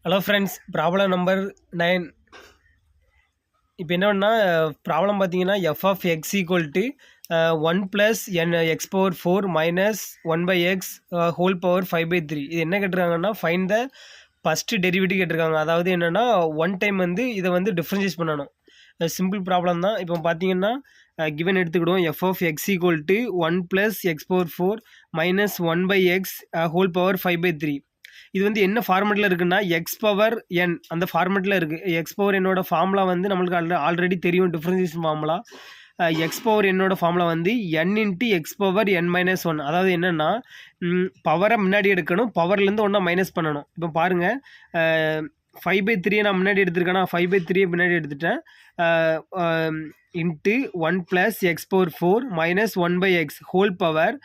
Hello friends, problem number 9. இப்போ என்னன்னா problem பார்த்தீங்கன்னா F of X equal to 1 plus N X power 4 minus 1/x whole power 5/3. இது என்ன கேட்டிருக்காங்கன்னா ஃபைண்ட் த ஃபஸ்ட்டு டெரிவேட்டிவ் கேட்டிருக்காங்க. அதாவது என்னென்னா ஒன் டைம் வந்து இதை வந்து டிஃப்ரென்ஷியேட் பண்ணணும். சிம்பிள் ப்ராப்ளம் தான். இப்போ பார்த்தீங்கன்னா கிவன் எடுத்துக்கிடுவோம். F of X equal to 1 plus X power 4 minus 1/x whole power 5/3. இது வந்து என்ன ஃபார்மெட்டில் இருக்குன்னா எக்ஸ் பவர் என் அந்த ஃபார்மெட்டில் இருக்குது. எக்ஸ் பவர் என்னோட ஃபார்முலா வந்து நம்மளுக்கு ஆல்ரெடி தெரியும், டிஃப்ரென்சியேஷன் ஃபார்முலா. எக்ஸ் பவர் என்னோட ஃபார்முலா வந்து n into X power n minus 1. அதாவது என்னென்னா பவரை முன்னாடி எடுக்கணும், பவர்லேருந்து ஒன்றா மைனஸ் பண்ணணும். இப்போ பாருங்கள், 5/3 நான் முன்னாடி எடுத்திருக்கேன்னா 5/3 முன்னாடி எடுத்துட்டேன். Into 1 plus X power 4 minus 1/x whole power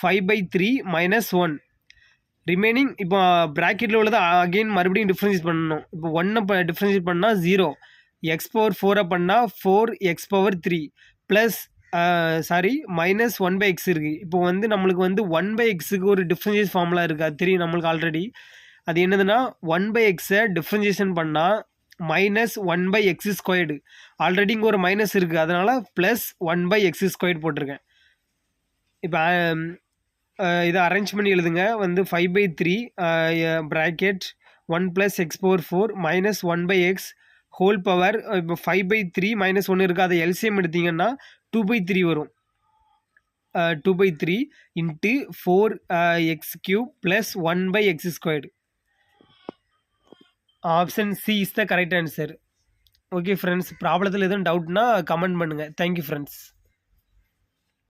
5/3 minus 1 remaining. இப்போ ப்ராக்கெட்டில் உள்ளதை அகெயின் மறுபடியும் டிஃப்ரென்ஷியேட் பண்ணணும். இப்போ 1 இப்போ டிஃப்ரென்ஷியேட் பண்ணால் 0, எக்ஸ் பவர் 4 பண்ணால் 4x power 3 plus minus 1/x இருக்குது. இப்போ வந்து நம்மளுக்கு வந்து 1/xக்கு ஒரு டிஃப்ரென்ஷியேட் ஃபார்முலா இருக்குது, அது தெரியும் நம்மளுக்கு ஆல்ரெடி. அது என்னதுன்னா 1/xஐ டிஃப்ரென்ஷியேஷன் பண்ணால் மைனஸ் 1/x². ஆல்ரெடி இங்கே ஒரு மைனஸ் இருக்குது, அதனால் ப்ளஸ் 1/x² போட்டிருக்கேன். இப்போ இதை அரேஞ்ச் பண்ணி எழுதுங்க. வந்து 5/3 bracket 1 plus X power 4 minus 1/x whole power. இப்போ 5/3 மைனஸ் 1 இருக்குது, அதை எல்சிஎம் எடுத்திங்கன்னா 2/3 வரும். 2/3 into 4x³ plus 1/x². Option C is the correct answer. Okay friends, ப்ராப்ளத்தில் எதுவும் டவுட்னா கமெண்ட் பண்ணுங்கள். Thank you friends.